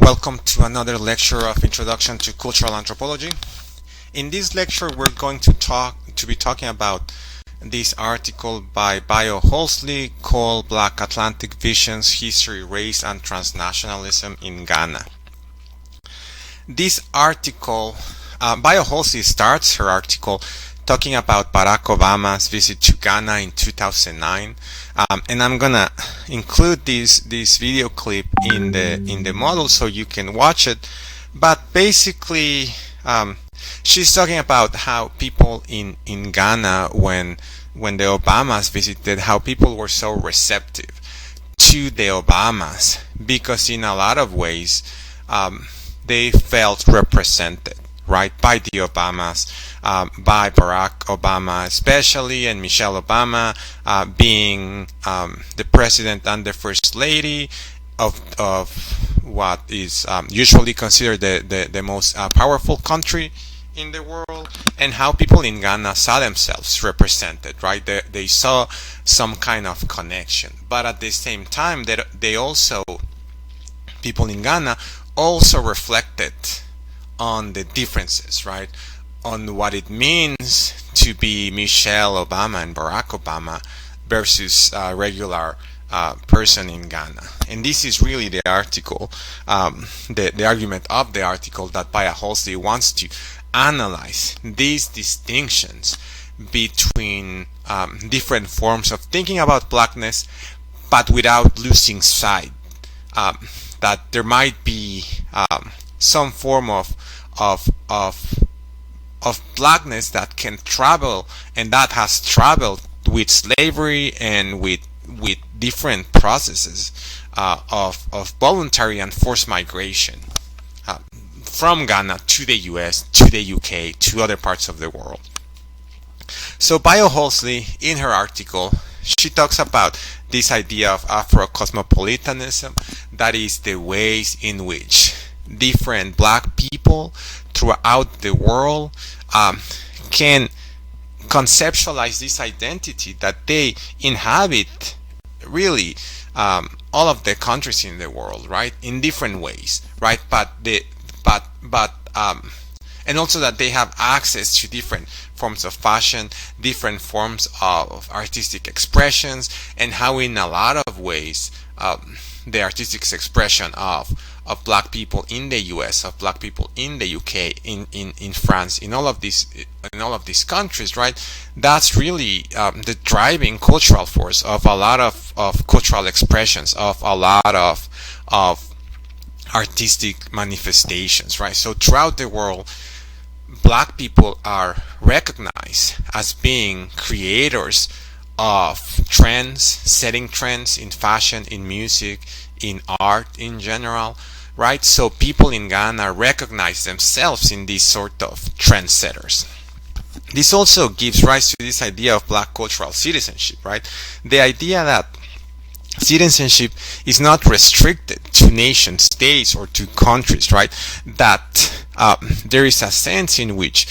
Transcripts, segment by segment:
Welcome to another lecture of Introduction to Cultural Anthropology. In this lecture, we're going to be talking about this article by Bayo Holsey called Black Atlantic Visions, History, Race, and Transnationalism in Ghana. This article, Bayo Holsey starts her article talking about Barack Obama's visit to Ghana in 2009, and I'm gonna include this video clip in the model so you can watch it. But basically, she's talking about how people in Ghana, when the Obamas visited, how people were so receptive to the Obamas because in a lot of ways they felt represented, right, by the Obamas, by Barack Obama especially, and Michelle Obama being the president and the first lady of what is usually considered the most powerful country in the world, and how people in Ghana saw themselves represented, right? They saw some kind of connection, but at the same time they also, people in Ghana also reflected on the differences, right? On what it means to be Michelle Obama and Barack Obama versus a regular person in Ghana. And this is really the article, the argument of the article that Bayo Holsey wants to analyze these distinctions between different forms of thinking about blackness, but without losing sight that there might be some form of blackness that can travel, and that has traveled with slavery and with different processes of voluntary and forced migration from Ghana to the US, to the UK, to other parts of the world. So Bayo Holsey, in her article, she talks about this idea of Afro-cosmopolitanism, that is the ways in which different black people throughout the world can conceptualize this identity that they inhabit really all of the countries in the world, right, in different ways, right, and also that they have access to different forms of fashion, different forms of artistic expressions, and how in a lot of ways the artistic expression of black people in the US, of black people in the UK, in France, in all of these countries, right? That's really the driving cultural force of a lot of cultural expressions, of a lot of artistic manifestations, right? So throughout the world, black people are recognized as being creators of trends, setting trends in fashion, in music, in art in general, right? So people in Ghana recognize themselves in these sort of trendsetters. This also gives rise to this idea of black cultural citizenship, right? The idea that citizenship is not restricted to nation states or to countries, right? That there is a sense in which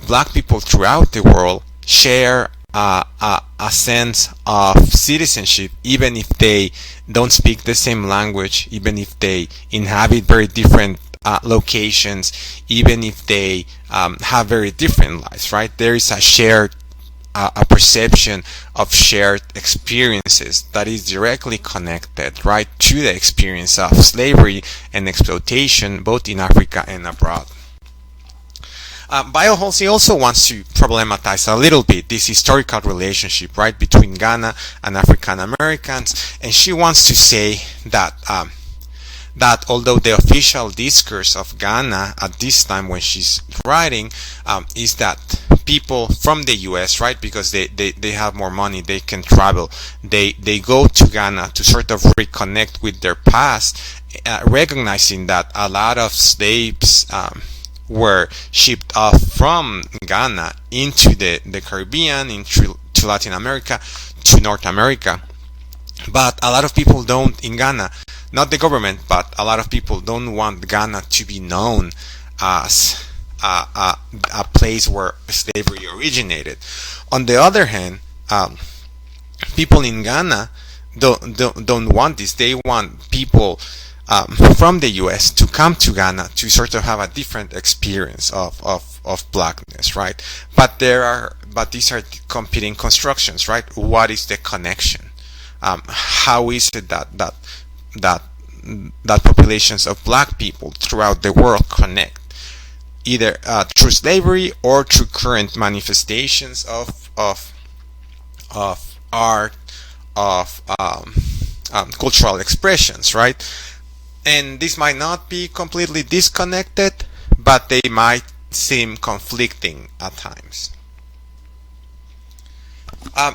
black people throughout the world share a sense of citizenship, even if they don't speak the same language, even if they inhabit very different locations, even if they have very different lives, right? There is a shared a perception of shared experiences that is directly connected, right, to the experience of slavery and exploitation both in Africa and abroad. Bayo Holsey also wants to problematize a little bit this historical relationship, right, between Ghana and African Americans, and she wants to say that that although the official discourse of Ghana at this time when she's writing is that people from the US, right, because they have more money, they can travel, they go to Ghana to sort of reconnect with their past, recognizing that a lot of slaves were shipped off from Ghana into the Caribbean, into Latin America, to North America. But a lot of people don't in Ghana, not the government, but a lot of people don't want Ghana to be known as a place where slavery originated. On the other hand, people in Ghana don't want this. They want people from the US to come to Ghana to sort of have a different experience of blackness, right? But these are competing constructions, right? What is the connection? How is it that populations of black people throughout the world connect, either through slavery or through current manifestations of art, of cultural expressions, right? And this might not be completely disconnected, but they might seem conflicting at times.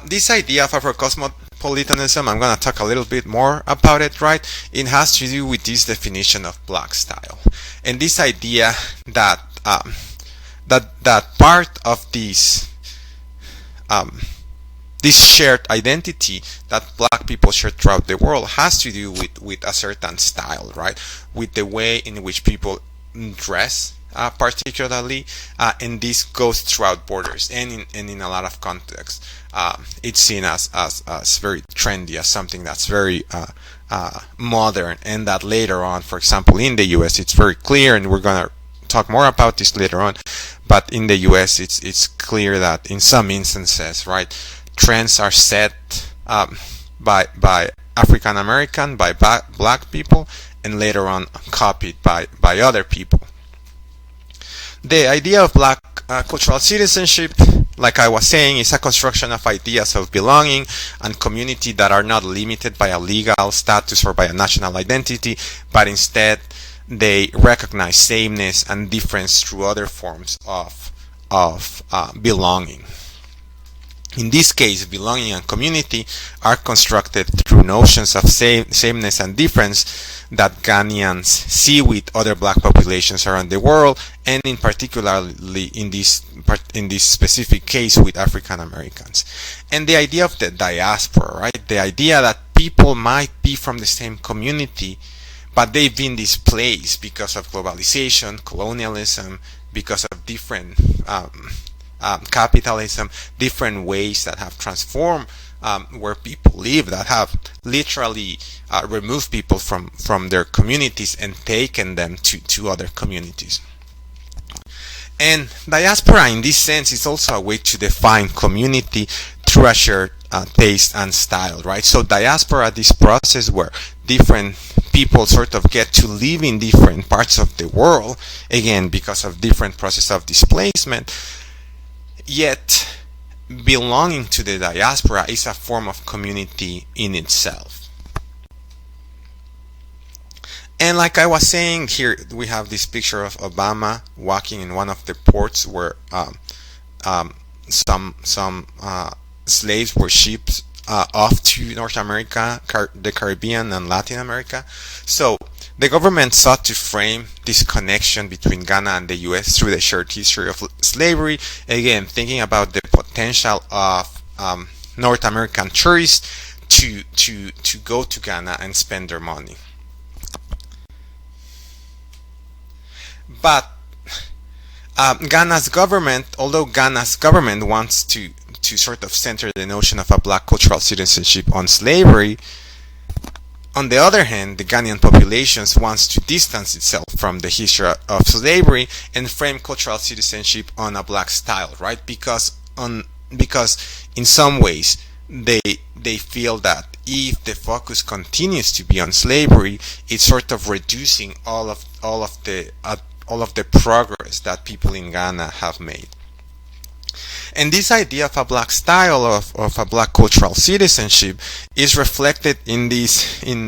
This idea of Afro-cosmopolitanism, I'm going to talk a little bit more about it, right? It has to do with this definition of black style, and this idea that that part of this shared identity that black people share throughout the world has to do with a certain style, right? With the way in which people dress, particularly, and this goes throughout borders and in a lot of contexts. It's seen as very trendy, as something that's very modern, and that later on, for example, in the US, it's very clear, and we're gonna talk more about this later on. But in the US, it's clear that in some instances, right, trends are set by African American, by black people, and later on copied by other people. The idea of black cultural citizenship, like I was saying, is a construction of ideas of belonging and community that are not limited by a legal status or by a national identity, but instead they recognize sameness and difference through other forms of belonging. In this case, belonging and community are constructed through notions of sameness and difference that Ghanaians see with other black populations around the world, and in particularly in this specific case with African Americans. And the idea of the diaspora, right? The idea that people might be from the same community, but they've been displaced because of globalization, colonialism, because of different capitalism, different ways that have transformed where people live, that have literally removed people from their communities and taken them to other communities. And diaspora, in this sense, is also a way to define community through a shared taste and style, right? So diaspora, this process where different people sort of get to live in different parts of the world, again, because of different process of displacement, yet belonging to the diaspora is a form of community in itself. And like I was saying, here we have this picture of Obama walking in one of the ports where some slaves were shipped off to North America, the Caribbean, and Latin America. So the government sought to frame this connection between Ghana and the US through the shared history of slavery, again thinking about the potential of North American tourists to go to Ghana and spend their money. But Ghana's government, although Ghana's government wants to sort of center the notion of a black cultural citizenship on slavery, on the other hand, the Ghanaian population wants to distance itself from the history of slavery and frame cultural citizenship on a black style, right? Because in some ways they feel that if the focus continues to be on slavery, it's sort of reducing all of the progress that people in Ghana have made. And this idea of a black style, of a black cultural citizenship, is reflected in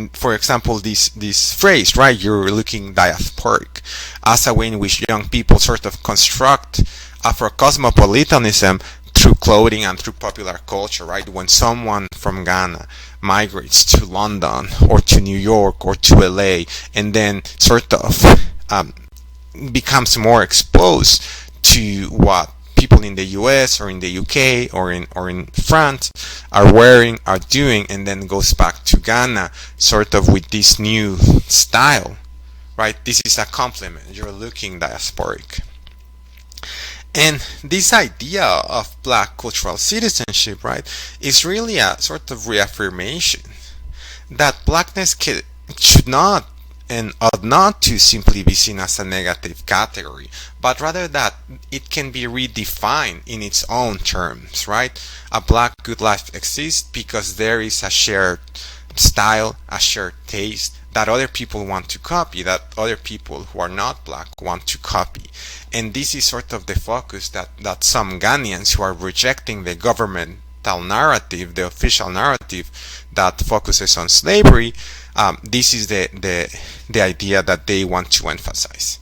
for example, this phrase, right? You're looking diasporic, as a way in which young people sort of construct Afro-cosmopolitanism through clothing and through popular culture, right? When someone from Ghana migrates to London or to New York or to LA, and then sort of becomes more exposed to what people in the US or in the UK or in France are wearing, are doing, and then goes back to Ghana sort of with this new style, right? This is a compliment. You're looking diasporic. And this idea of black cultural citizenship, right, is really a sort of reaffirmation that blackness should not and ought not to simply be seen as a negative category, but rather that it can be redefined in its own terms, right? A black good life exists because there is a shared style, a shared taste that other people want to copy, that other people who are not black want to copy. And this is sort of the focus that some Ghanaians who are rejecting the governmental narrative, the official narrative that focuses on slavery, this is the idea that they want to emphasize.